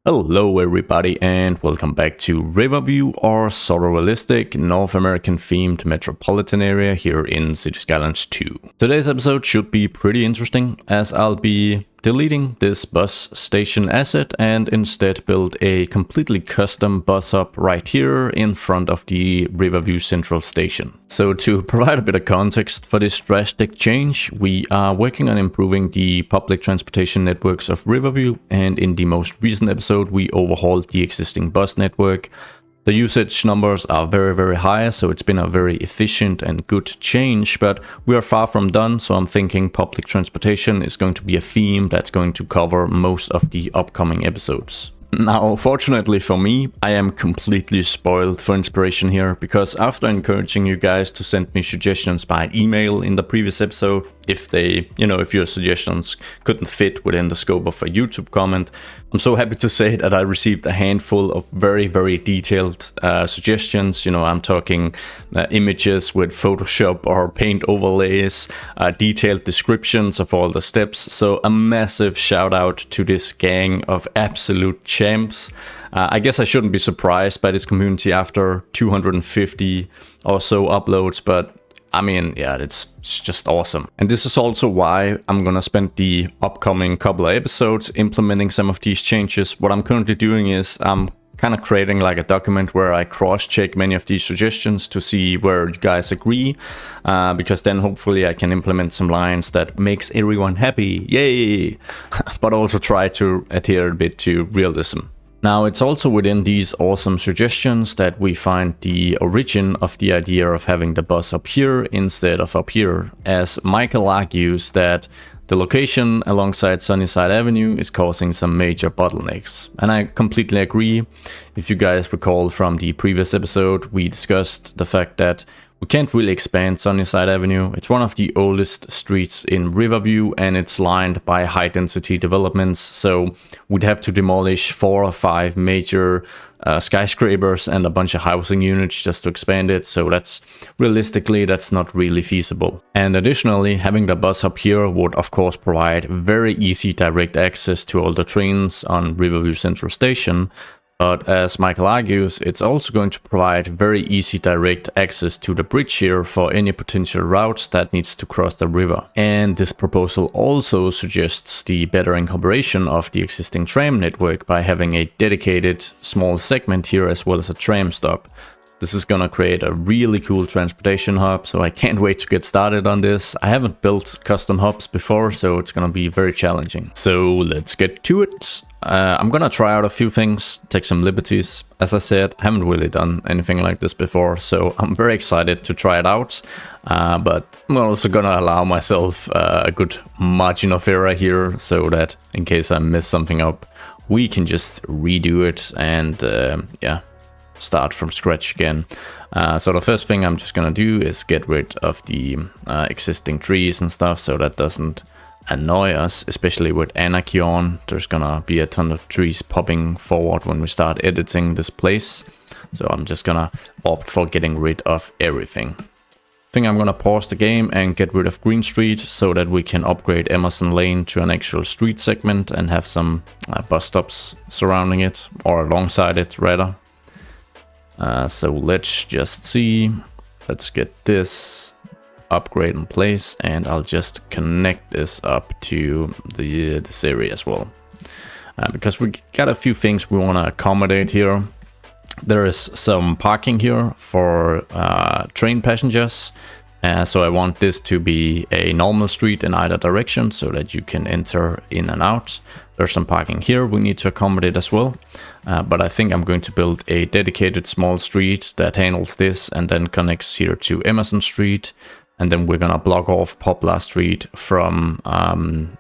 Hello everybody and welcome back to Riverview, our sort of realistic North American themed metropolitan area here in City Skylines 2. Today's episode should be pretty interesting as I'll be deleting this bus station asset and instead build a completely custom bus hub right here in front of the Riverview Central Station. So to provide a bit of context for this drastic change, we are working on improving the public transportation networks of Riverview, and in the most recent episode we overhauled the existing bus network. The usage numbers are very high, so it's been a very efficient and good change, but we are far from done, so I'm thinking public transportation is going to be a theme that's going to cover most of the upcoming episodes. Now, fortunately for me, I am completely spoiled for inspiration here, because after encouraging you guys to send me suggestions by email in the previous episode, if your suggestions couldn't fit within the scope of a YouTube comment, I'm so happy to say that I received a handful of very detailed suggestions. I'm talking images with Photoshop or paint overlays, detailed descriptions of all the steps. So a massive shout out to this gang of absolute champs. I guess I shouldn't be surprised by this community after 250 or so uploads, but I mean, yeah, it's just awesome. And this is also why I'm gonna spend the upcoming couple of episodes implementing some of these changes. What I'm currently doing is I'm kind of creating like a document where I cross-check many of these suggestions to see where you guys agree, because then hopefully I can implement some lines that makes everyone happy, yay! But also try to adhere a bit to realism. Now, it's also within these awesome suggestions that we find the origin of the idea of having the bus up here instead of up here, as Michael argues that the location alongside Sunnyside Avenue is causing some major bottlenecks. And I completely agree. If you guys recall from the previous episode, we discussed the fact that we can't really expand Sunnyside Avenue. It's one of the oldest streets in Riverview and it's lined by high density developments. So we'd have to demolish 4 or 5 major skyscrapers and a bunch of housing units just to expand it. So that's not really feasible. And additionally, having the bus up here would of course provide very easy direct access to all the trains on Riverview Central Station. But as Michael argues, it's also going to provide very easy direct access to the bridge here for any potential routes that needs to cross the river. And this proposal also suggests the better incorporation of the existing tram network by having a dedicated small segment here as well as a tram stop. This is gonna create a really cool transportation hub, so I can't wait to get started on this. I haven't built custom hubs before, so it's gonna be very challenging. So let's get to it. I'm gonna try out a few things, take some liberties. As I said, I haven't really done anything like this before, so I'm very excited to try it out. But I'm also gonna allow myself a good margin of error here, so that in case I mess something up, we can just redo it and start from scratch again. So the first thing I'm just gonna do is get rid of the existing trees and stuff, so that doesn't annoy us, especially with Anarchy on. There's gonna be a ton of trees popping forward when we start editing this place. So I'm just gonna opt for getting rid of everything. I think I'm gonna pause the game and get rid of Green Street so that we can upgrade Emerson Lane to an actual street segment and have some bus stops surrounding it, or alongside it rather. So let's just see. Let's get this upgrade in place, and I'll just connect this up to this area as well, because we got a few things we want to accommodate here. There is some parking here for train passengers, so I want this to be a normal street in either direction so that you can enter in and out. There's some parking here we need to accommodate as well, but I think I'm going to build a dedicated small street that handles this and then connects here to Emerson Street. And then we're gonna block off Poplar Street from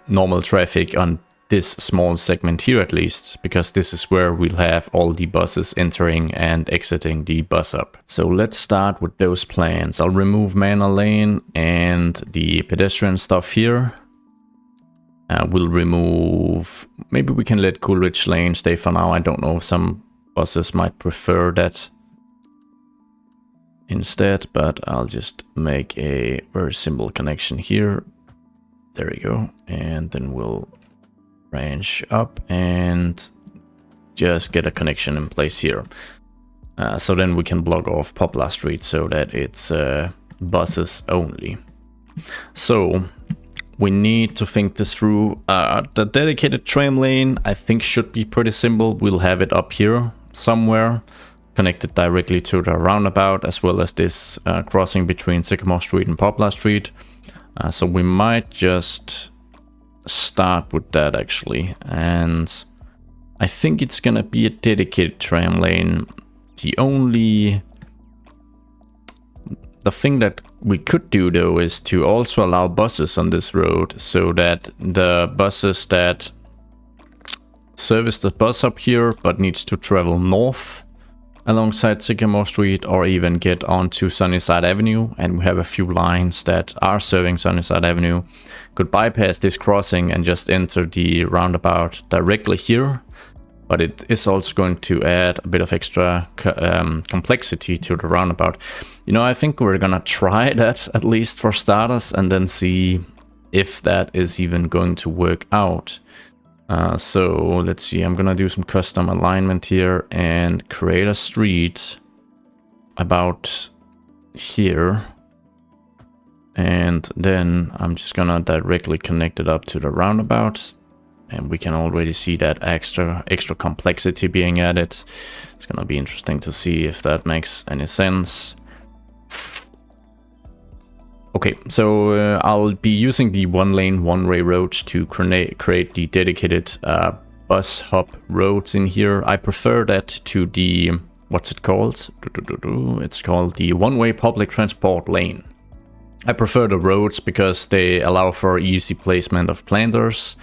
normal traffic on this small segment here at least, because this is where we'll have all the buses entering and exiting the bus hub. So let's start with those plans. I'll remove Manor Lane and the pedestrian stuff here. We'll remove, maybe we can let Coolidge Lane stay for now. I don't know if some buses might prefer that instead, but I'll just make a very simple connection here. There we go. And then we'll branch up and just get a connection in place here. So then we can block off Poplar Street so that it's buses only. So we need to think this through. The dedicated tram lane I think should be pretty simple. We'll have it up here somewhere, connected directly to the roundabout, as well as this crossing between Sycamore Street and Poplar Street. So we might just start with that actually, and I think it's gonna be a dedicated tram lane. The thing that we could do though is to also allow buses on this road, so that the buses that service the bus up here but needs to travel north alongside Sycamore Street, or even get onto Sunnyside Avenue, and we have a few lines that are serving Sunnyside Avenue, could bypass this crossing and just enter the roundabout directly here. But it is also going to add a bit of extra complexity to the roundabout. You know, I think we're gonna try that at least for starters, and then see if that is even going to work out. So let's see, I'm gonna do some custom alignment here and create a street about here. And then I'm just gonna directly connect it up to the roundabout. And we can already see that extra complexity being added. It's gonna be interesting to see if that makes any sense. Okay, so I'll be using the one-lane, one-way roads to create the dedicated bus hub roads in here. I prefer that to the, what's it called? It's called the one-way public transport lane. I prefer the roads because they allow for easy placement of planters.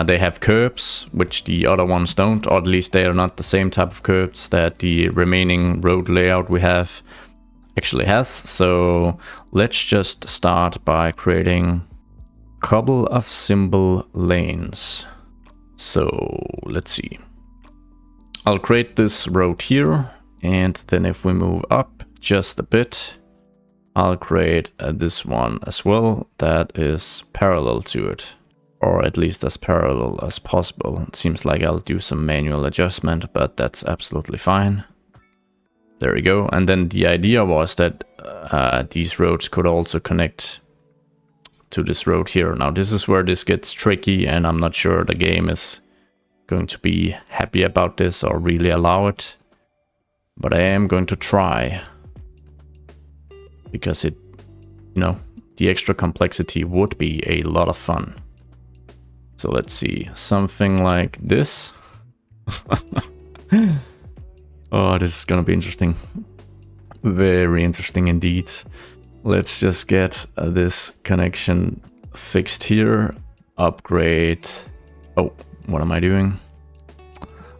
They have curbs, which the other ones don't, or at least they are not the same type of curbs that the remaining road layout we have actually has. So let's just start by creating a couple of simple lanes. So let's see. I'll create this road here, and then if we move up just a bit, I'll create this one as well that is parallel to it. Or at least as parallel as possible. It seems like I'll do some manual adjustment, but that's absolutely fine. There we go. And then the idea was that these roads could also connect to this road here. Now this is where this gets tricky, and I'm not sure the game is going to be happy about this or really allow it. But I am going to try, because it, you know, the extra complexity would be a lot of fun. So let's see, something like this. Oh, this is gonna be interesting. Very interesting indeed. Let's just get this connection fixed here. Upgrade. Oh, what am I doing?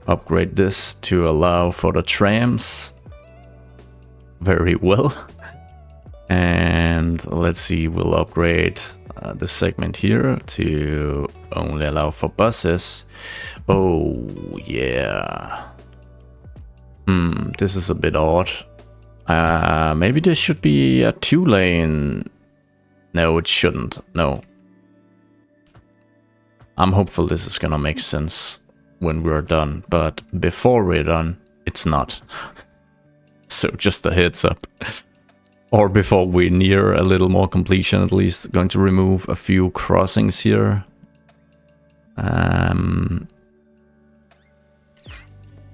Upgrade this to allow for the trams. Very well. And let's see, we'll upgrade the segment here to only allow for buses. Oh yeah. This is a bit odd. Maybe this should be a 2-lane. No, it shouldn't. No. I'm hopeful this is gonna make sense when we're done, but before we're done, it's not. So just a heads up. Or before we're near a little more completion, at least. Going to remove a few crossings here.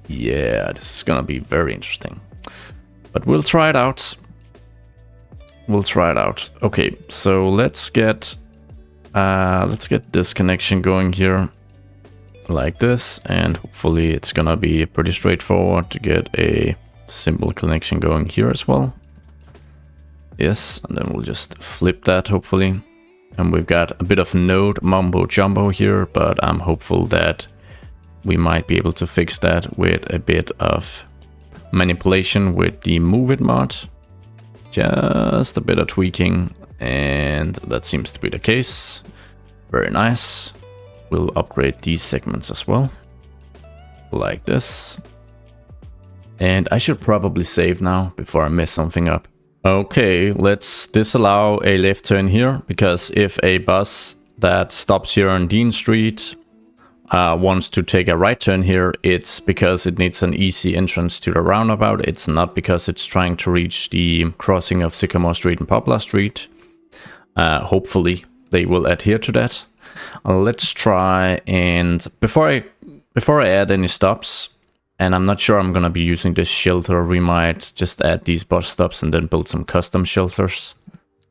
Yeah, this is gonna be very interesting. But we'll try it out. We'll try it out. Okay, so let's get this connection going here. Like this, and hopefully it's gonna be pretty straightforward to get a simple connection going here as well. Yes, and then we'll just flip that hopefully. And we've got a bit of node mumbo jumbo here, but I'm hopeful that we might be able to fix that with a bit of manipulation with the Move It mod. Just a bit of tweaking, and that seems to be the case. Very nice. We'll upgrade these segments as well. Like this. And I should probably save now before I mess something up. Okay, let's disallow a left turn here, because if a bus that stops here on Dean Street wants to take a right turn here, it's because it needs an easy entrance to the roundabout. It's not because it's trying to reach the crossing of Sycamore Street and Poplar Street. Hopefully they will adhere to that. Let's try, and before I add any stops, and I'm not sure I'm gonna be using this shelter, we might just add these bus stops and then build some custom shelters.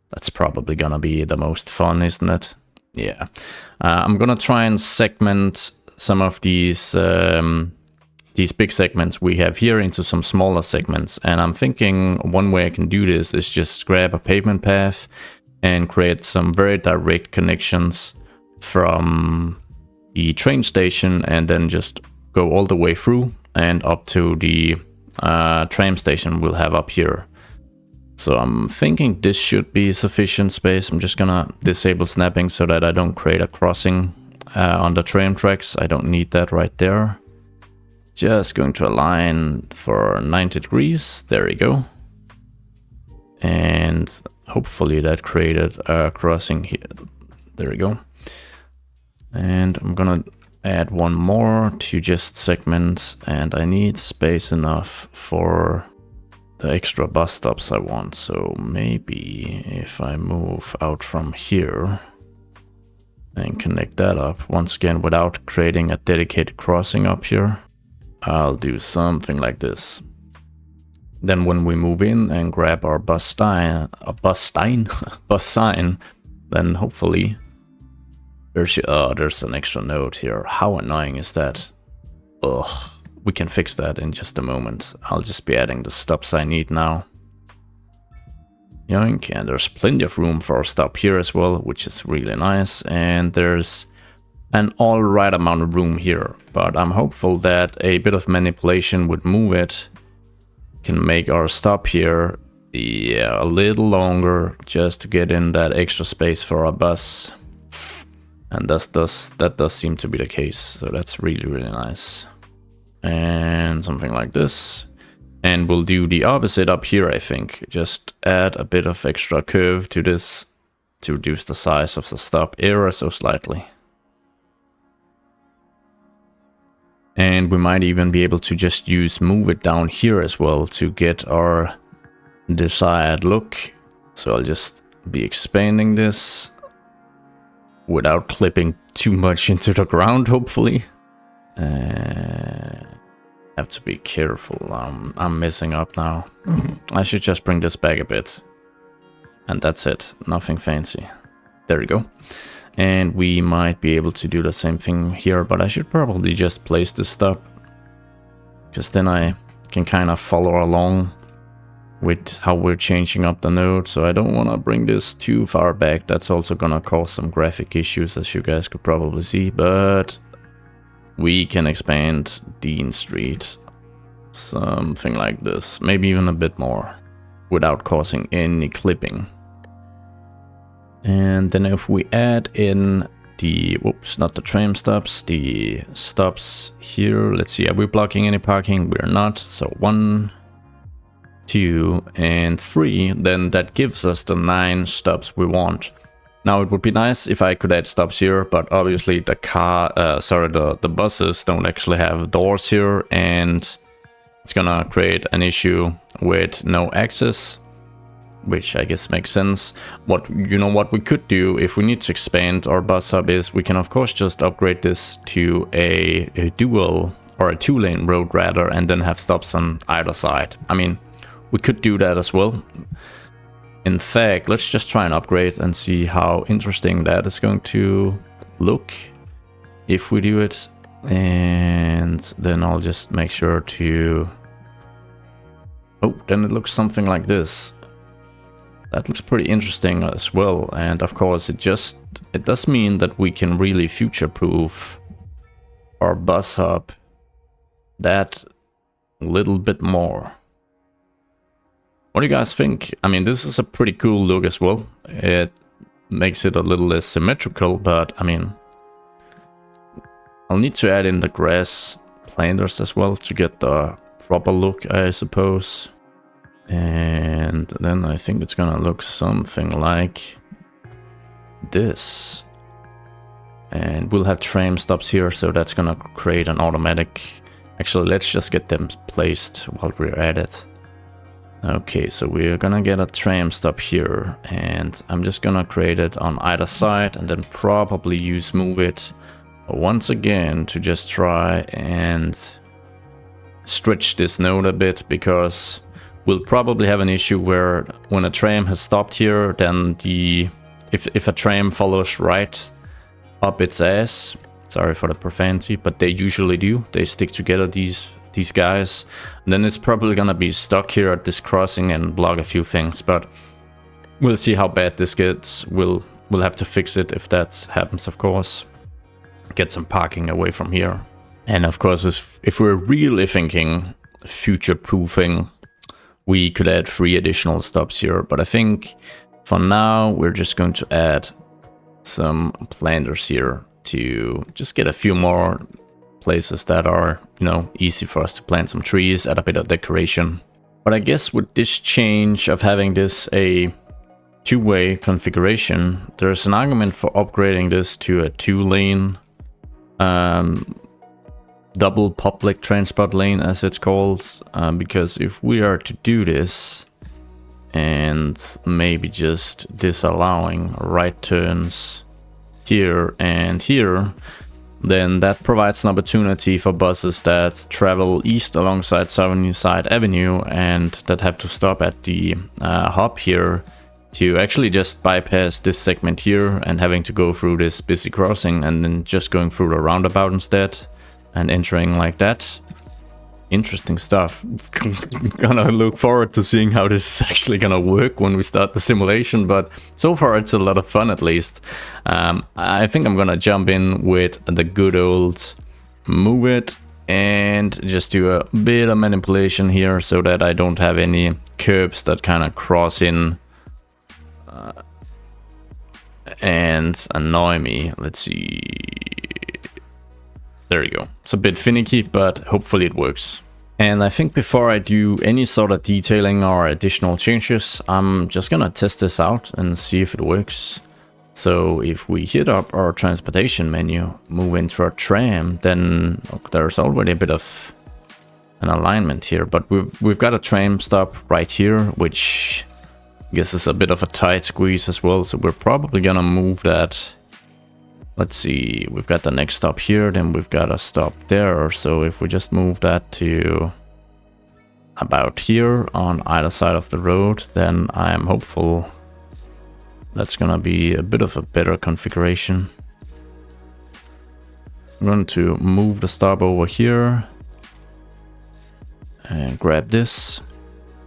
That's probably gonna be the most fun, isn't it? Yeah. I'm gonna try and segment some of these big segments we have here into some smaller segments, and I'm thinking one way I can do this is just grab a pavement path and create some very direct connections from the train station and then just go all the way through and up to the tram station we'll have up here. So I'm thinking this should be sufficient space. I'm just gonna disable snapping so that I don't create a crossing on the tram tracks. I don't need that right there. Just going to align for 90 degrees. There we go. And hopefully that created a crossing here. There we go. And I'm gonna add one more to just segment, and I need space enough for the extra bus stops I want. So maybe if I move out from here and connect that up, once again without creating a dedicated crossing up here, I'll do something like this. Then when we move in and grab our bus sign, then hopefully there's an extra node here. How annoying is that? Ugh. We can fix that in just a moment. I'll just be adding the stops I need now. Yoink, and there's plenty of room for a stop here as well, which is really nice. And there's an alright amount of room here, but I'm hopeful that a bit of manipulation would move it can make our stop here a little longer, just to get in that extra space for our bus. And that does seem to be the case, so that's really nice. And something like this. And we'll do the opposite up here, I think. Just add a bit of extra curve to this to reduce the size of the stop ever so slightly. And we might even be able to just move it down here as well to get our desired look. So I'll just be expanding this without clipping too much into the ground, hopefully. Have to be careful. I'm messing up now. I should just bring this back a bit. And that's it. Nothing fancy. There we go. And we might be able to do the same thing here, but I should probably just place this stop, because then I can kind of follow along with how we're changing up the node. So I don't want to bring this too far back. That's also gonna cause some graphic issues, as you guys could probably see, but we can expand Dean Street something like this, maybe even a bit more, without causing any clipping. And then if we add in the, whoops, not the tram stops, the stops here, let's see, are we blocking any parking? We're not. So 1, 2, and 3, then that gives us the 9 stops we want. Now it would be nice if I could add stops here, but obviously the buses don't actually have doors here, and it's gonna create an issue with no access, which I guess makes sense. What we could do if we need to expand our bus hub is we can of course just upgrade this to a dual or a 2-lane road rather, and then have stops on either side. I mean, we could do that as well. In fact, let's just try and upgrade and see how interesting that is going to look if we do it. And then I'll just make sure to... Oh, then it looks something like this. That looks pretty interesting as well. And of course, it does mean that we can really future-proof our bus hub that little bit more. What do you guys think? I mean, this is a pretty cool look as well. It makes it a little less symmetrical, but I mean, I'll need to add in the grass planters as well to get the proper look, I suppose. And then I think it's gonna look something like this. And we'll have tram stops here, so that's gonna create an automatic... Actually, let's just get them placed while we're at it. Okay, so we're gonna get a tram stop here, and I'm just gonna create it on either side, and then probably use move it once again to just try and stretch this node a bit, because we'll probably have an issue where when a tram has stopped here, then if a tram follows right up its ass, sorry for the profanity, but they usually do, they stick together, these guys, and then it's probably gonna be stuck here at this crossing and block a few things. But we'll see how bad this gets. We'll have to fix it if that happens, of course. Get some parking away from here. And of course, if we're really thinking future-proofing, we could add 3 additional stops here, but I think for now we're just going to add some planters here to just get a few more places that are, you know, easy for us to plant some trees, add a bit of decoration. But I guess with this change of having this a 2-way configuration, there's an argument for upgrading this to a 2-lane double public transport lane, as it's called, because if we are to do this and maybe just disallowing right turns here and here, then that provides an opportunity for buses that travel east alongside Sunnyside Avenue and that have to stop at the hub here to actually just bypass this segment here and having to go through this busy crossing, and then just going through the roundabout instead and entering like that. Interesting stuff. Gonna look forward to seeing how this is actually gonna work when we start the simulation, but so far it's a lot of fun at least. I think I'm gonna jump in with the good old move it and just do a bit of manipulation here so that I don't have any curbs that kind of cross in and annoy me. Let's see. There you go. It's a bit finicky, but hopefully it works. And I think before I do any sort of detailing or additional changes, I'm just gonna test this out and see if it works. So if we hit up our transportation menu, move into our tram, then there's already a bit of an alignment here, but we've got a tram stop right here, which I guess is a bit of a tight squeeze as well. So we're probably gonna move that. Let's see, we've got the next stop here, then we've got a stop there. So if we just move that to about here on either side of the road, then I am hopeful that's gonna be a bit of a better configuration. I'm going to move the stop over here and grab this.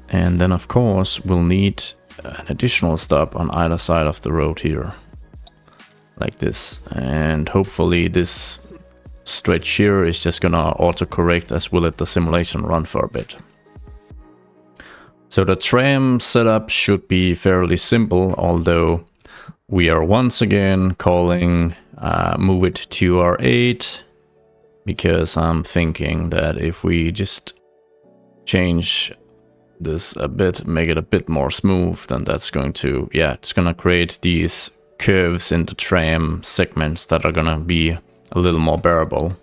And then of course we'll need an additional stop on either side of the road here. Like this, and hopefully this stretch here is just gonna autocorrect as we'll let the simulation run for a bit. So the tram setup should be fairly simple, although we are once again calling move it to R8, because I'm thinking that if we just change this a bit, make it a bit more smooth, then that's going to, yeah, it's gonna create these curves in the tram segments that are gonna be a little more bearable.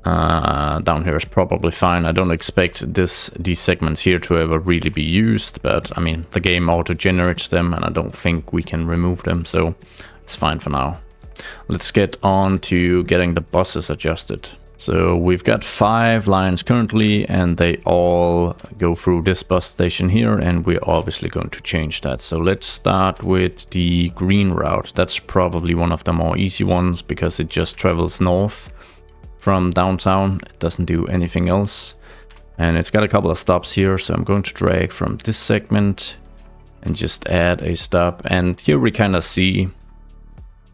Down here is probably fine. I don't expect these segments here to ever really be used, but I mean the game auto generates them and I don't think we can remove them, so it's fine for now. Let's get on to getting the buses adjusted. So we've got 5 lines currently and they all go through this bus station here, and we're obviously going to change that. So let's start with the green route. That's probably one of the more easy ones because it just travels north from downtown. It doesn't do anything else. And it's got a couple of stops here, so I'm going to drag from this segment and just add a stop. And here we kind of see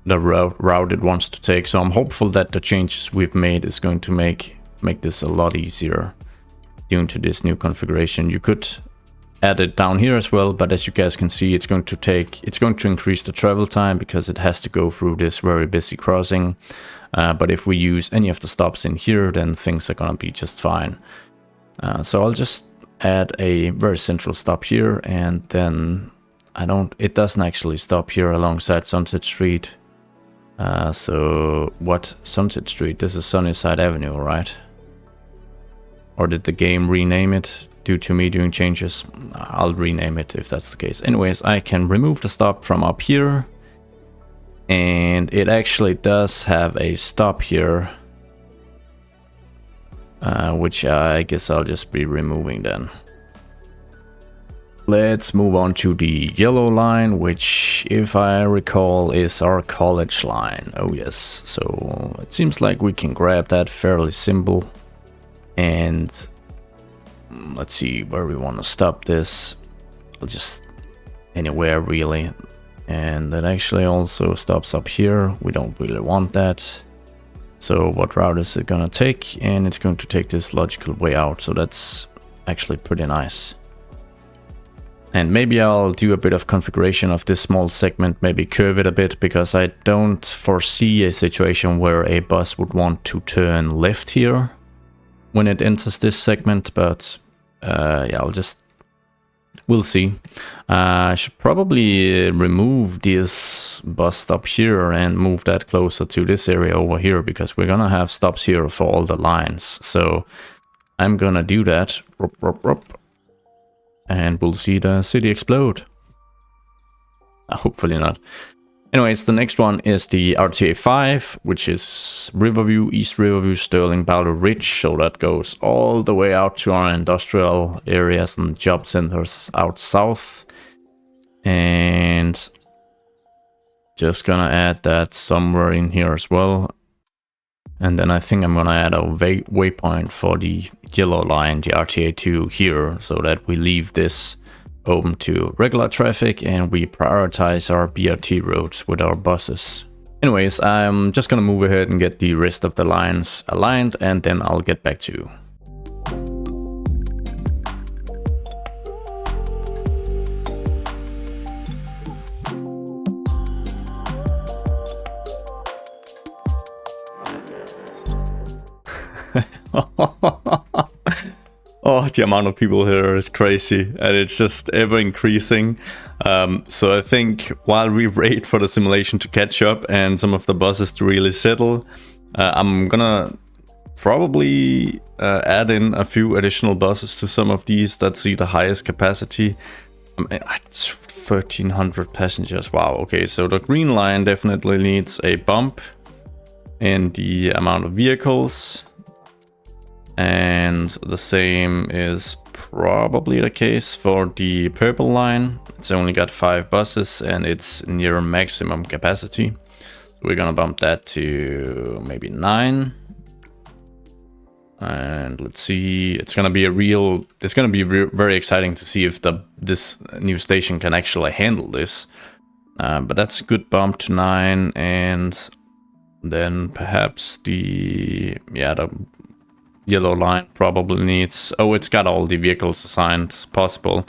the route it wants to take, so I'm hopeful that the changes we've made is going to make this a lot easier due to this new configuration. You could add it down here as well, but as you guys can see, it's going to increase the travel time because it has to go through this very busy crossing. But if we use any of the stops in here, then things are gonna be just fine. So I'll just add a very central stop here, and then it doesn't actually stop here alongside Sunset Street. So what Sunset Street? This is Sunnyside Avenue, right? Or did the game rename it due to me doing changes? I'll rename it if that's the case. Anyways, I can remove the stop from up here. And it actually does have a stop here. Which I guess I'll just be removing then. Let's move on to the yellow line, which, if I recall, is our college line. Oh yes, so it seems like we can grab that fairly simple. And let's see where we want to stop this. I'll just anywhere really. And that actually also stops up here. We don't really want that. So what route is it gonna take? And it's going to take this logical way out. So that's actually pretty nice. And maybe I'll do a bit of configuration of this small segment, maybe curve it a bit, because I don't foresee a situation where a bus would want to turn left here when it enters this segment, but yeah, we'll see. I should probably remove this bus stop here and move that closer to this area over here, because we're gonna have stops here for all the lines. So I'm gonna do that. And we'll see the city explode. Hopefully not. Anyways, the next one is the RTA 5, which is Riverview, East Riverview, Sterling, Boulder Ridge. So that goes all the way out to our industrial areas and job centers out south. And just gonna add that somewhere in here as well. And then I think I'm gonna add a waypoint for the yellow line, the RTA 2 here, so that we leave this open to regular traffic and we prioritize our BRT roads with our buses. Anyways, I'm just gonna move ahead and get the rest of the lines aligned, and then I'll get back to you. Oh, the amount of people here is crazy, and it's just ever increasing. So I think while we wait for the simulation to catch up and some of the buses to really settle, I'm gonna probably add in a few additional buses to some of these that see the highest capacity. It's 1,300 passengers. Wow. Okay, so the green line definitely needs a bump in the amount of vehicles. And the same is probably the case for the purple line. It's only got 5 buses and it's near maximum capacity. So we're gonna bump that to maybe 9. And let's see, it's gonna be very exciting to see if this new station can actually handle this. But that's a good bump to 9, and then perhaps the yellow line probably needs... Oh, it's got all the vehicles assigned possible.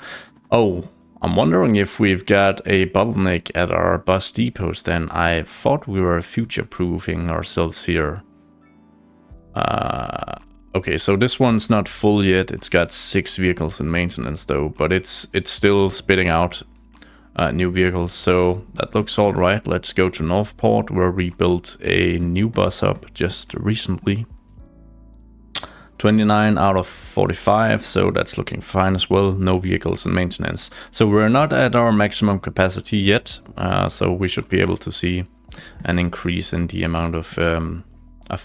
Oh, I'm wondering if we've got a bottleneck at our bus depots then. I thought we were future-proofing ourselves here. Okay, so this one's not full yet. It's got 6 vehicles in maintenance though, but it's still spitting out new vehicles, so that looks all right. Let's go to Northport, where we built a new bus hub just recently. 29 out of 45, so that's looking fine as well. No vehicles in maintenance. So we're not at our maximum capacity yet, so we should be able to see an increase in the amount of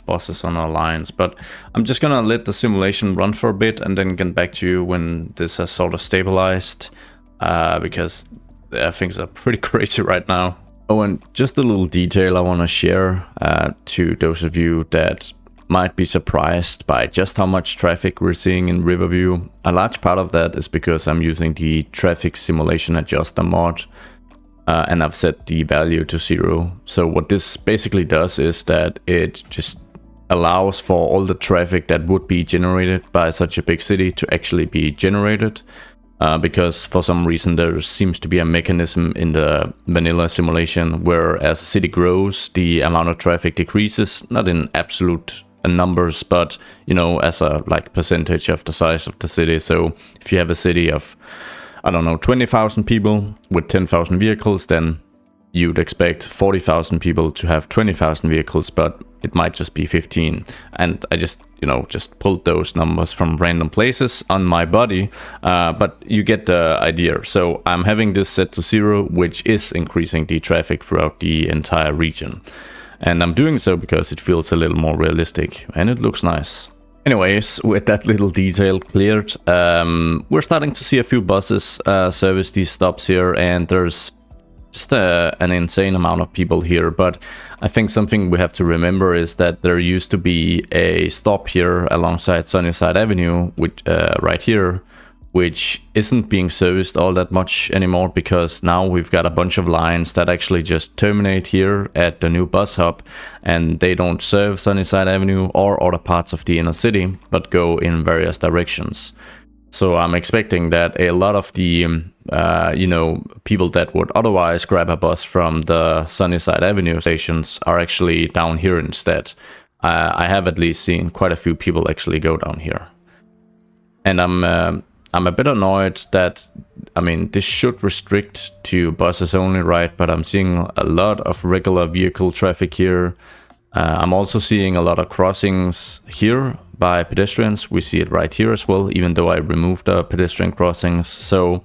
buses on our lines. But I'm just gonna let the simulation run for a bit and then get back to you when this has sort of stabilized, because things are pretty crazy right now. Oh, and just a little detail I want to share to those of you that might be surprised by just how much traffic we're seeing in Riverview. A large part of that is because I'm using the traffic simulation adjuster mod, and I've set the value to 0. So what this basically does is that it just allows for all the traffic that would be generated by such a big city to actually be generated, because for some reason there seems to be a mechanism in the vanilla simulation where as a city grows, the amount of traffic decreases, not in absolute numbers, but you know, as a percentage of the size of the city. So if you have a city of, I don't know, 20,000 people with 10,000 vehicles, then you'd expect 40,000 people to have 20,000 vehicles, but it might just be 15. And I just, just pulled those numbers from random places on my body, but you get the idea. So I'm having this set to 0, which is increasing the traffic throughout the entire region. And I'm doing so because it feels a little more realistic and it looks nice. Anyways, with that little detail cleared, we're starting to see a few buses service these stops here, and there's just an insane amount of people here. But I think something we have to remember is that there used to be a stop here alongside Sunnyside Avenue, which right here, which isn't being serviced all that much anymore, because now we've got a bunch of lines that actually just terminate here at the new bus hub, and they don't serve Sunnyside Avenue or other parts of the inner city, but go in various directions. So I'm expecting that a lot of the, people that would otherwise grab a bus from the Sunnyside Avenue stations are actually down here instead. I have at least seen quite a few people actually go down here. And I'm a bit annoyed that, this should restrict to buses only, right? But I'm seeing a lot of regular vehicle traffic here. I'm also seeing a lot of crossings here by pedestrians. We see it right here as well, even though I removed the pedestrian crossings. So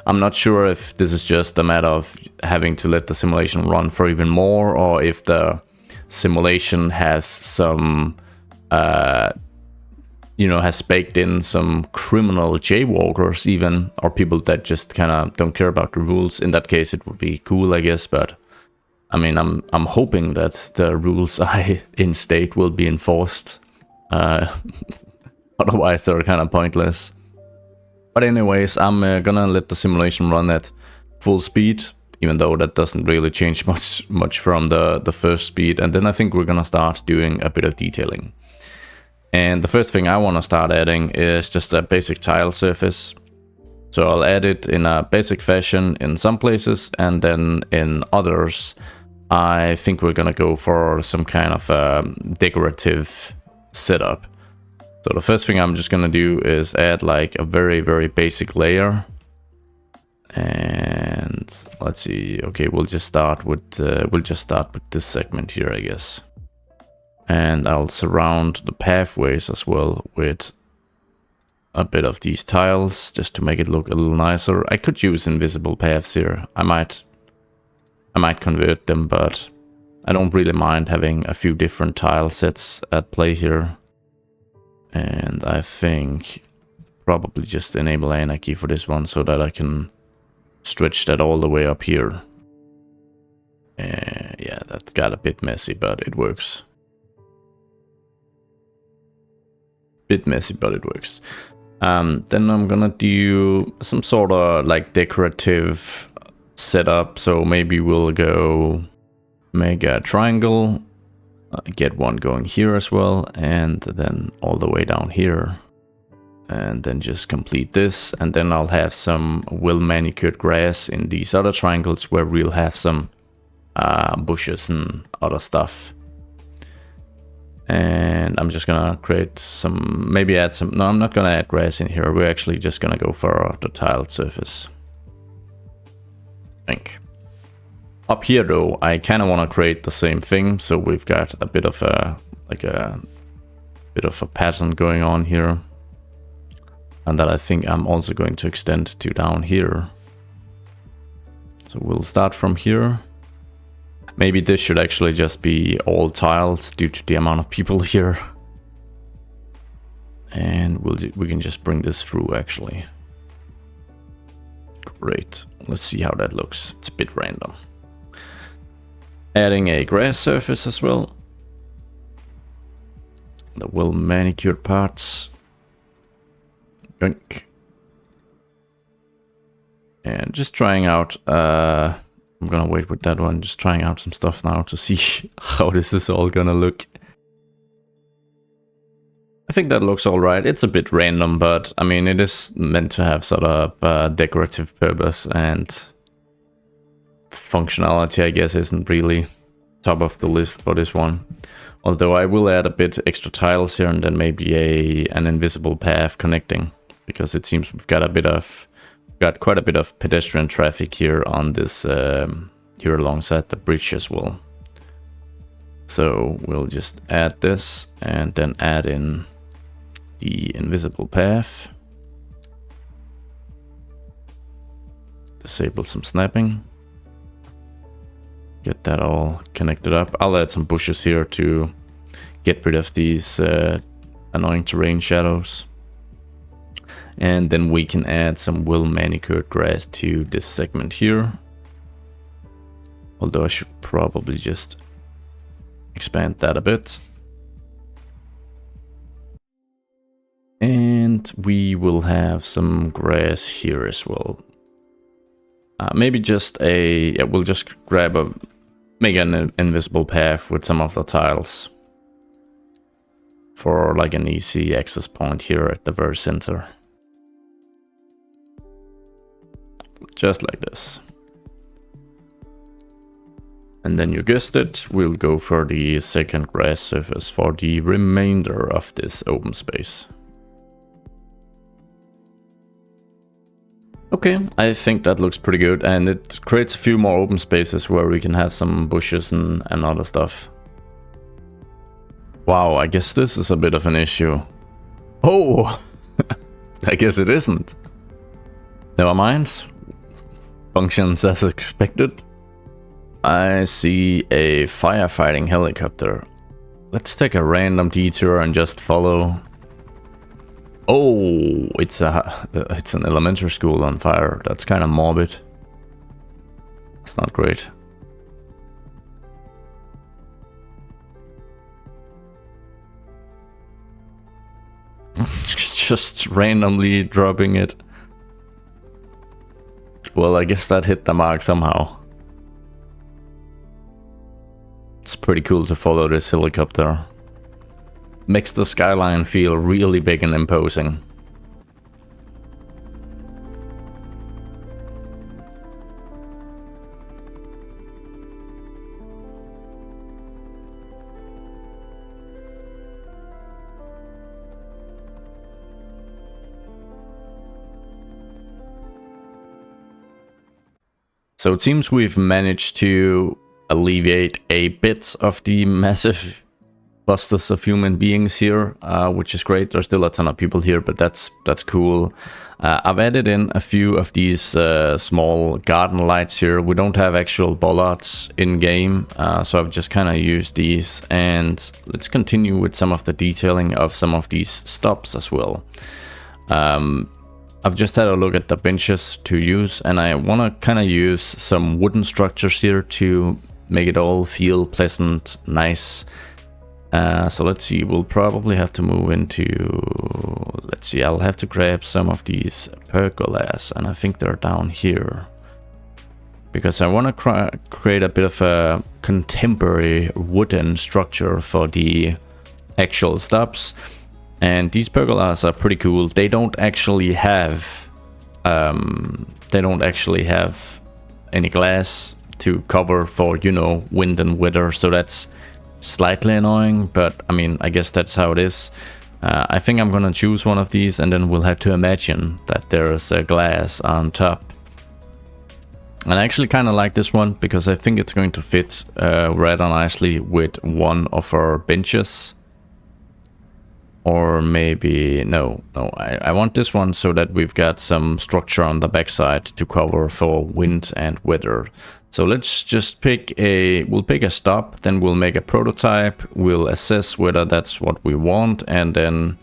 I'm not sure if this is just a matter of having to let the simulation run for even more, or if the simulation has some, has baked in some criminal jaywalkers even, or people that just kind of don't care about the rules. In that case, it would be cool, I guess, but I'm hoping that the rules I instate will be enforced. Otherwise, they're kind of pointless. But anyways, I'm gonna let the simulation run at full speed, even though that doesn't really change much from the first speed. And then I think we're gonna start doing a bit of detailing. And the first thing I want to start adding is just a basic tile surface. So I'll add it in a basic fashion in some places, and then in others, I think we're gonna go for some kind of decorative setup. So the first thing I'm just gonna do is add like a very, very basic layer. And let's see. Okay, we'll just start with this segment here, I guess. And I'll surround the pathways as well with a bit of these tiles, just to make it look a little nicer. I could use invisible paths here. I might convert them, but I don't really mind having a few different tile sets at play here. And I think probably just enable Anarchy for this one, so that I can stretch that all the way up here. Yeah, that got a bit messy, but it works. Bit messy, but it works. Then I'm gonna do some sort of like decorative setup. So maybe we'll go make a triangle, get one going here as well, and then all the way down here. And then just complete this, and then I'll have some well manicured grass in these other triangles where we'll have some bushes and other stuff. And I'm just gonna create some, maybe add some, no, I'm not gonna add grass in here. We're actually just gonna go for the tiled surface, I think. Up here though, I kind of want to create the same thing. So we've got a bit of a, bit of a pattern going on here. And that I think I'm also going to extend to down here. So we'll start from here. Maybe this should actually just be all tiled due to the amount of people here. And we can just bring this through actually. Great. Let's see how that looks. It's a bit random. Adding a grass surface as well. The well manicured parts. And just trying out, I'm gonna wait with that one, just trying out some stuff now to see how this is all gonna look. I think that looks alright. It's a bit random, but I mean, it is meant to have sort of decorative purpose, and functionality, I guess, isn't really top of the list for this one. Although I will add a bit extra tiles here, and then maybe an invisible path connecting, because it seems we've got quite a bit of pedestrian traffic here on this here alongside the bridge as well. So we'll just add this and then add in the invisible path. Disable some snapping. Get that all connected up. I'll add some bushes here to get rid of these annoying terrain shadows. And then we can add some well manicured grass to this segment here. Although I should probably just expand that a bit. And we will have some grass here as well. Maybe just we'll just make an invisible path with some of the tiles. For like an easy access point here at the very center. Just like this. And then you guessed it, we'll go for the second grass surface for the remainder of this open space. Okay, I think that looks pretty good, and it creates a few more open spaces where we can have some bushes and other stuff. Wow, I guess this is a bit of an issue. Oh! I guess it isn't. Never mind. Functions as expected. I see a firefighting helicopter. Let's take a random detour and just follow. Oh, it's an elementary school on fire. That's kind of morbid. It's not great. Just randomly dropping it. Well, I guess that hit the mark somehow. It's pretty cool to follow this helicopter. Makes the skyline feel really big and imposing. So it seems we've managed to alleviate a bit of the massive clusters of human beings here, which is great. There's still a ton of people here, but that's cool. I've added in a few of these small garden lights here. We don't have actual bollards in game, so I've just kind of used these. And let's continue with some of the detailing of some of these stops as well. I've just had a look at the benches to use, and I want to kind of use some wooden structures here to make it all feel pleasant, nice. So let's see, we'll probably have to move into, let's see, I'll have to grab some of these pergolas, and I think they're down here. Because I want to create a bit of a contemporary wooden structure for the actual stops. And these pergolas are pretty cool. They don't actually have any glass to cover for, you know, wind and weather. So that's slightly annoying, but I mean, I guess that's how it is. I think I'm gonna choose one of these, and then we'll have to imagine that there's a glass on top. And I actually kind of like this one because I think it's going to fit rather nicely with one of our benches. Or maybe, no, I want this one so that we've got some structure on the backside to cover for wind and weather. So let's just we'll pick a stop, then we'll make a prototype, we'll assess whether that's what we want, and then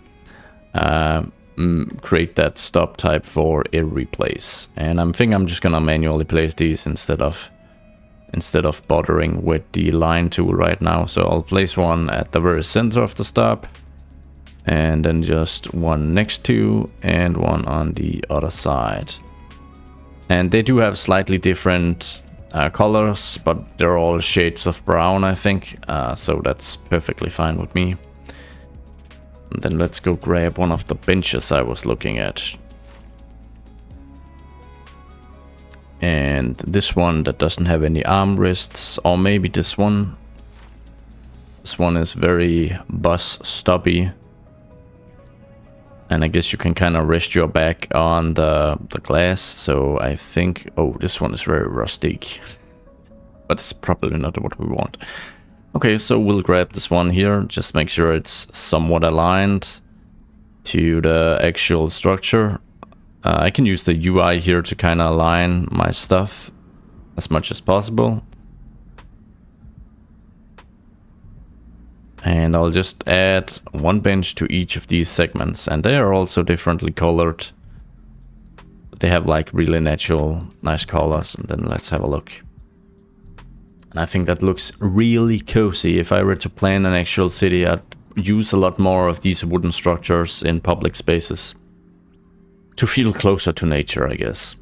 create that stop type for every place. And I think I'm just gonna manually place these instead of bothering with the line tool right now. So I'll place one at the very center of the stop, and then just one next to, and one on the other side. And they do have slightly different colors, but they're all shades of brown, I think. So that's perfectly fine with me. And then let's go grab one of the benches I was looking at. And this one that doesn't have any armrests, or maybe this one. This one is very bus stubby. And I guess you can kind of rest your back on the glass. So I think, oh, this one is very rustic. but it's probably not what we want. Okay, so we'll grab this one here, just make sure it's somewhat aligned to the actual structure. I can use the UI here to kind of align my stuff as much as possible. And I'll just add one bench to each of these segments, and they are also differently colored. They have like really natural, nice colors. And then let's have a look. And I think that looks really cozy. If I were to plan an actual city, I'd use a lot more of these wooden structures in public spaces to feel closer to nature, I guess.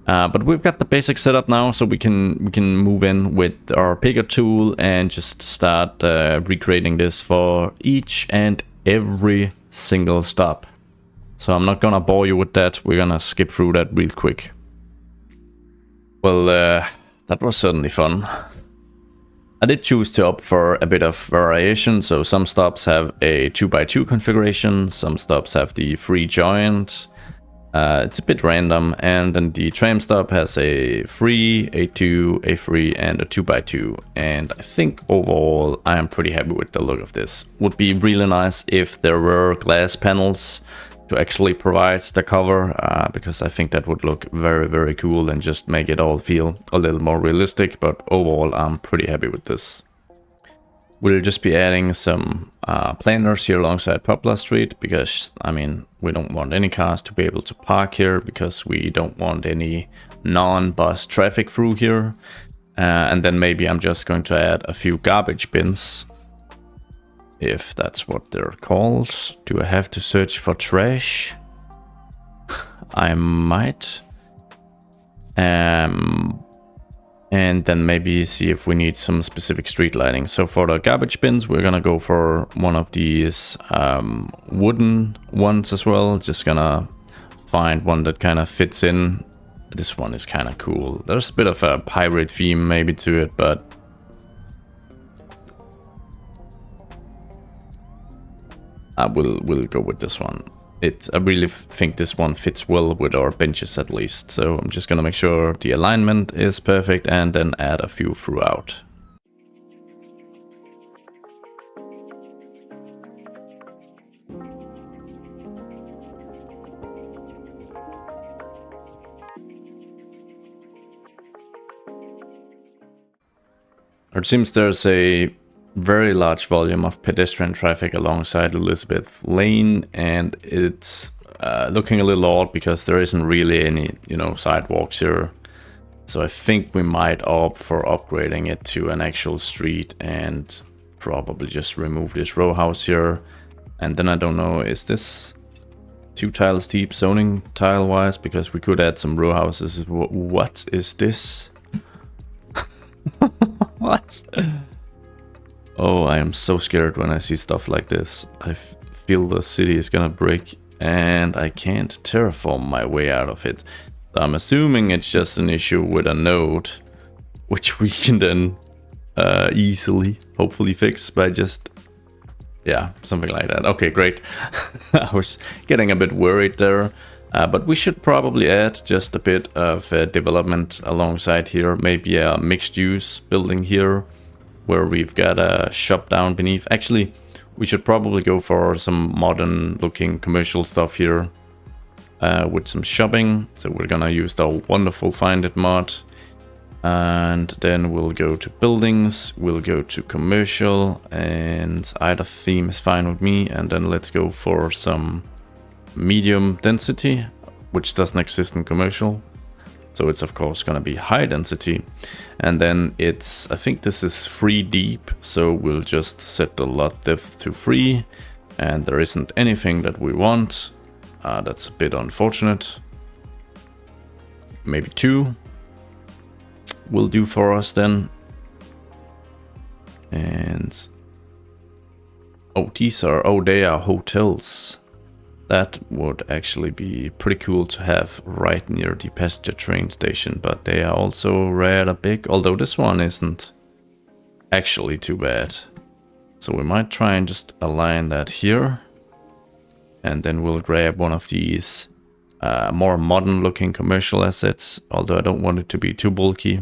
But we've got the basic setup now, so we can move in with our picker tool and just start recreating this for each and every single stop. So I'm not gonna bore you with that. We're gonna skip through that real quick. Well, that was certainly fun. I did choose to opt for a bit of variation, so some stops have a 2x2 configuration, some stops have the free joint. It's a bit random, and then the tram stop has a 3, a 2, a 3, and a 2x2. And I think overall I am pretty happy with the look of this. Would be really nice if there were glass panels to actually provide the cover, because I think that would look very, very cool and just make it all feel a little more realistic. But overall I'm pretty happy with this. We'll just be adding some planters here alongside Poplar Street, because, I mean, we don't want any cars to be able to park here, because we don't want any non-bus traffic through here. And then maybe I'm just going to add a few garbage bins, if that's what they're called. Do I have to search for trash? I might. And then maybe see if we need some specific street lighting. So for the garbage bins, we're gonna go for one of these wooden ones as well. Just gonna find one that kind of fits in. This one is kind of cool. There's a bit of a pirate theme maybe to it, but we'll go with this one. I really think this one fits well with our benches at least. So I'm just gonna make sure the alignment is perfect and then add a few throughout. It seems there's a very large volume of pedestrian traffic alongside Elizabeth Lane, and it's looking a little odd because there isn't really any, sidewalks here. So I think we might opt for upgrading it to an actual street and probably just remove this row house here. And then I don't know, is this 2 tiles deep zoning tile wise? Because we could add some row houses. What is this? What? Oh, I am so scared when I see stuff like this. I feel the city is gonna break and I can't terraform my way out of it. So I'm assuming it's just an issue with a node, which we can then easily, hopefully fix by just, yeah, something like that. Okay, great. I was getting a bit worried there. But we should probably add just a bit of development alongside here. Maybe a mixed use building here, where we've got a shop down beneath. Actually, we should probably go for some modern looking commercial stuff here with some shopping. So we're gonna use the wonderful Find It mod. And then we'll go to buildings, we'll go to commercial, and either theme is fine with me. And then let's go for some medium density, which doesn't exist in commercial. So it's of course gonna be high density. And then I think this is 3 deep, so we'll just set the lot depth to 3. And there isn't anything that we want. That's a bit unfortunate. Maybe 2 will do for us then. And they are hotels. That would actually be pretty cool to have right near the passenger train station, but they are also rather big, although this one isn't actually too bad. So we might try and just align that here. And then we'll grab one of these more modern looking commercial assets, although I don't want it to be too bulky.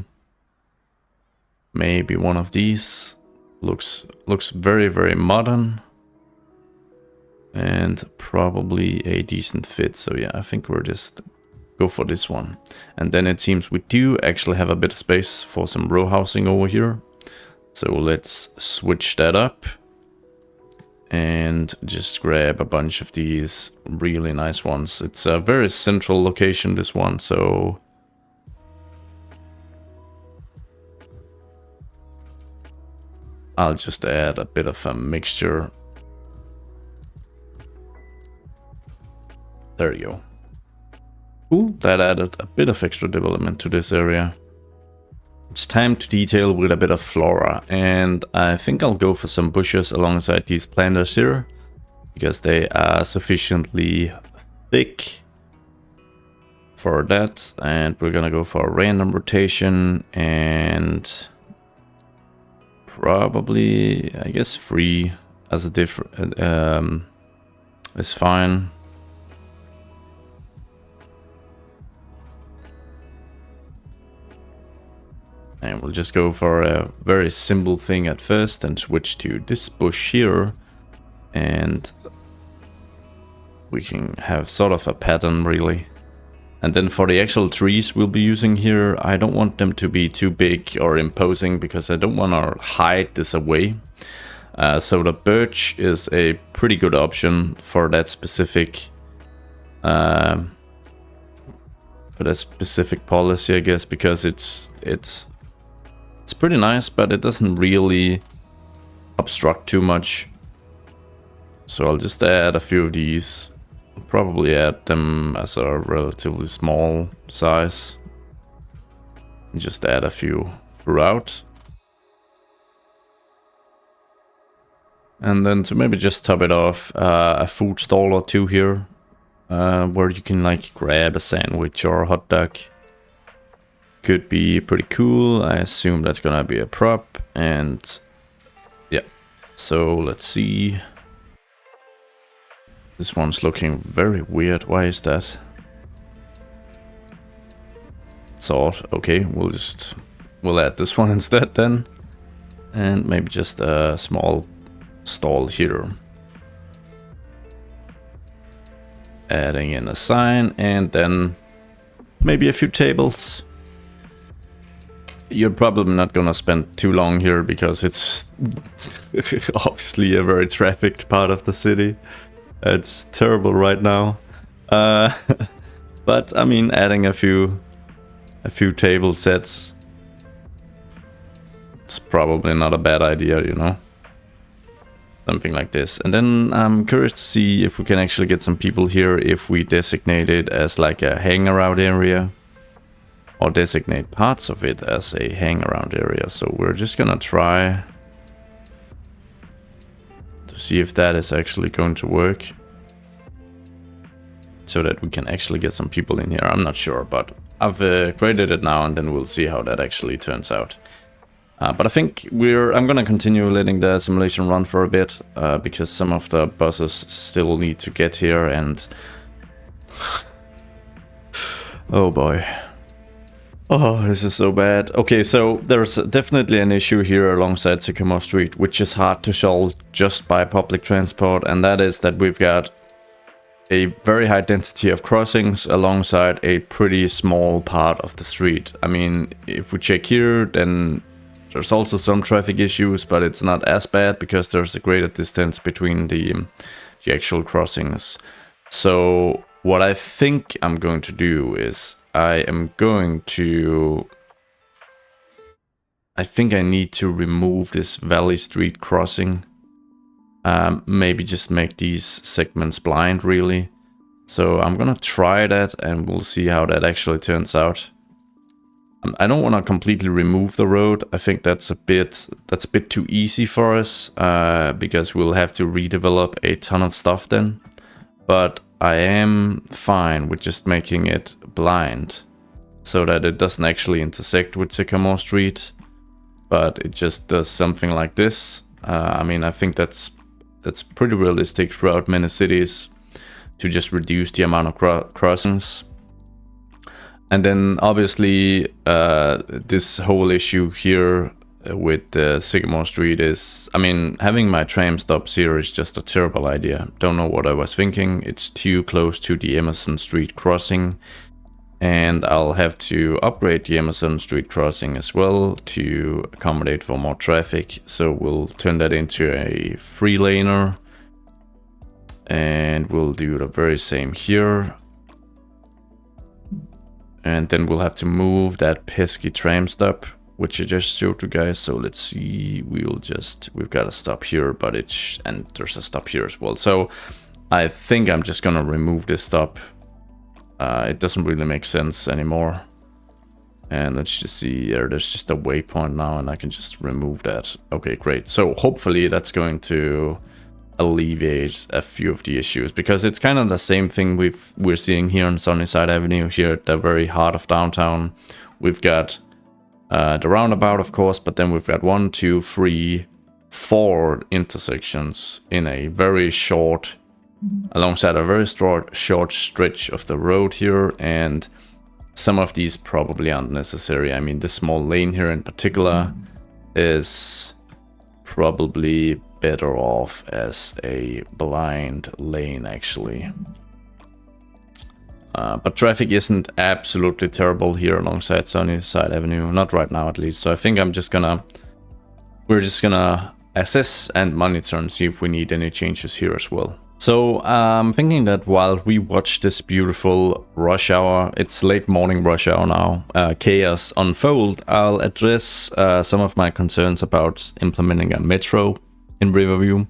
maybe one of these. Looks very, very modern. And probably a decent fit. So yeah, I think we're just go for this one. And then it seems we do actually have a bit of space for some row housing over here. So let's switch that up. And just grab a bunch of these really nice ones. It's a very central location, this one, so... I'll just add a bit of a mixture. There you go. Cool, that added a bit of extra development to this area. It's time to detail with a bit of flora, and I think I'll go for some bushes alongside these planters here, because they are sufficiently thick for that. And we're gonna go for a random rotation, and probably, I guess, free as a different is fine. And we'll just go for a very simple thing at first and switch to this bush here. And we can have sort of a pattern really. And then for the actual trees we'll be using here, I don't want them to be too big or imposing because I don't want to hide this away. So the birch is a pretty good option for that specific policy, I guess, because it's pretty nice, but it doesn't really obstruct too much. So I'll just add a few of these. I'll probably add them as a relatively small size. And just add a few throughout. And then to maybe just top it off, a food stall or two here. Where you can like grab a sandwich or a hot dog. Could be pretty cool. I assume that's gonna be a prop, and yeah. So let's see. This one's looking very weird. Why is that? It's odd. Okay, we'll add this one instead then, and maybe just a small stall here. Adding in a sign, and then maybe a few tables. You're probably not gonna spend too long here because it's obviously a very trafficked part of the city. It's terrible right now. But I mean, adding a few table sets, it's probably not a bad idea, you know. Something like this. And then I'm curious to see if we can actually get some people here if we designate it as like a hangaround area. Or designate parts of it as a hang-around area. So we're just gonna try to see if that is actually going to work. So that we can actually get some people in here. I'm not sure, but I've created it now, and then we'll see how that actually turns out. But I think I'm gonna continue letting the simulation run for a bit, because some of the buses still need to get here, and oh boy. Oh, this is so bad. Okay, so there's definitely an issue here alongside Sycamore Street, which is hard to solve just by public transport, and that is that we've got a very high density of crossings alongside a pretty small part of the street. I mean, if we check here, then there's also some traffic issues, but it's not as bad because there's a greater distance between the actual crossings. So what I think I'm going to do is I think I need to remove this Valley Street crossing. Maybe just make these segments blind, really. So I'm gonna try that, and we'll see how that actually turns out. I don't want to completely remove the road. I think that's a bit too easy for us, because we'll have to redevelop a ton of stuff then. But I am fine with just making it blind, so that it doesn't actually intersect with Sycamore Street, but it just does something like this. I mean, I think that's pretty realistic throughout many cities, to just reduce the amount of crossings. And then obviously this whole issue here with Sycamore Street is, I mean, having my tram stops here is just a terrible idea. Don't know what I was thinking. It's too close to the Emerson Street crossing, and I'll have to upgrade the Emerson Street crossing as well to accommodate for more traffic. So we'll turn that into a 3-laner, and we'll do the very same here. And then we'll have to move that pesky tram stop, which I just showed you guys. So let's see, we've got a stop here, but and there's a stop here as well. So I think I'm just gonna remove this stop. It doesn't really make sense anymore. And let's just see, there's just a waypoint now, and I can just remove that. Okay, great. So hopefully that's going to alleviate a few of the issues, because it's kind of the same thing we're seeing here on Sunnyside Avenue, here at the very heart of downtown. We've got the roundabout, of course, but then we've got 1, 2, 3, 4 intersections in a very short, alongside a very short stretch of the road here, and some of these probably aren't necessary. I mean, this small lane here in particular is probably better off as a blind lane, actually. But traffic isn't absolutely terrible here alongside Sunnyside Avenue, not right now at least. So I think we're just gonna assess and monitor and see if we need any changes here as well. So I'm thinking that while we watch this beautiful rush hour, it's late morning rush hour now, chaos unfold, I'll address some of my concerns about implementing a metro in Riverview,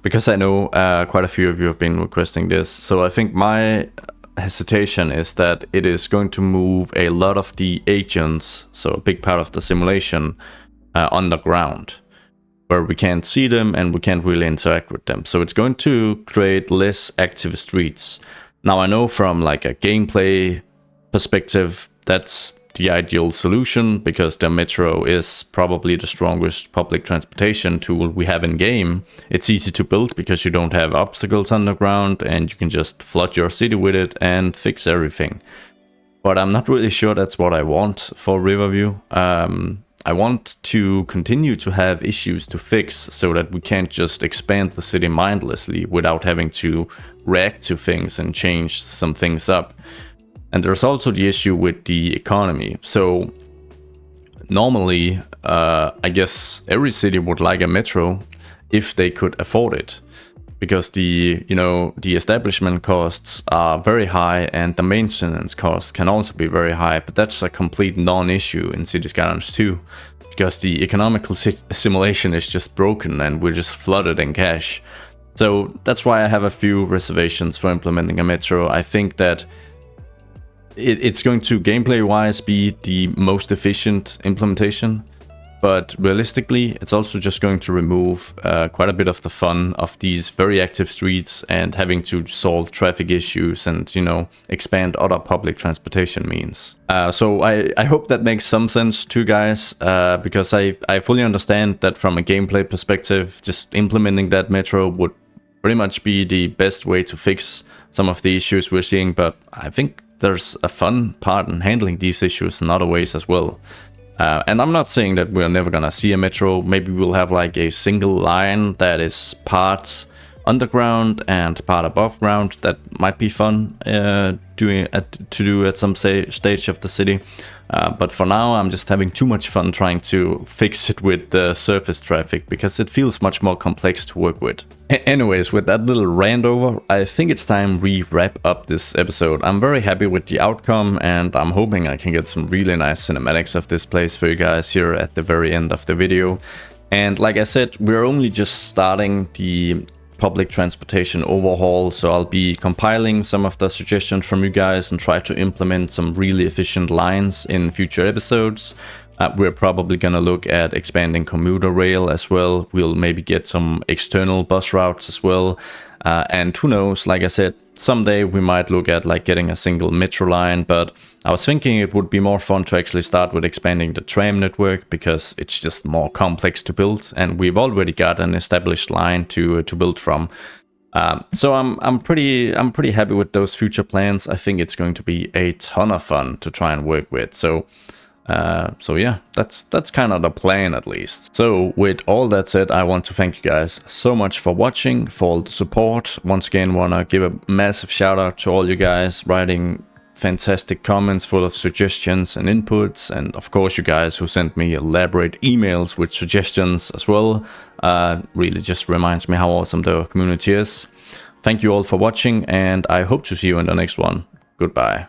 because I know quite a few of you have been requesting this. So I think my hesitation is that it is going to move a lot of the agents, so a big part of the simulation, underground, where we can't see them and we can't really interact with them. So it's going to create less active streets. Now I know from like a gameplay perspective, that's the ideal solution, because the metro is probably the strongest public transportation tool we have in game. It's easy to build because you don't have obstacles underground, and you can just flood your city with it and fix everything. But I'm not really sure that's what I want for Riverview. I want to continue to have issues to fix, so that we can't just expand the city mindlessly without having to react to things and change some things up. And there's also the issue with the economy. So normally, I guess every city would like a metro if they could afford it, because the establishment costs are very high, and the maintenance costs can also be very high. But that's a complete non-issue in City Skylines 2, because the economical simulation is just broken and we're just flooded in cash. So that's why I have a few reservations for implementing a metro. I think that it's going to gameplay-wise be the most efficient implementation, but realistically, it's also just going to remove quite a bit of the fun of these very active streets and having to solve traffic issues and, expand other public transportation means. So I hope that makes some sense to you guys, because I fully understand that from a gameplay perspective, just implementing that metro would pretty much be the best way to fix some of the issues we're seeing, but I think there's a fun part in handling these issues in other ways as well. And I'm not saying that we're never gonna see a metro. Maybe we'll have like a single line that is part underground and part above ground. That might be fun to do at some stage of the city. But for now, I'm just having too much fun trying to fix it with the surface traffic, because it feels much more complex to work with. Anyways, with that little rant over, I think it's time we wrap up this episode. I'm very happy with the outcome, and I'm hoping I can get some really nice cinematics of this place for you guys here at the very end of the video. And like I said, we're only just starting the public transportation overhaul, so I'll be compiling some of the suggestions from you guys and try to implement some really efficient lines in future episodes. We're probably gonna look at expanding commuter rail as well. We'll maybe get some external bus routes as well, and who knows, like I said, someday we might look at like getting a single metro line. But I was thinking it would be more fun to actually start with expanding the tram network, because it's just more complex to build, and we've already got an established line to build from. So I'm pretty happy with those future plans. I think it's going to be a ton of fun to try and work with. So So yeah, that's kind of the plan at least. So with all that said, I want to thank you guys so much for watching, for all the support. Once again, want to give a massive shout out to all you guys writing fantastic comments full of suggestions and inputs, and of course you guys who sent me elaborate emails with suggestions as well. Really just reminds me how awesome the community is. Thank you all for watching, and I hope to see you in the next one. Goodbye.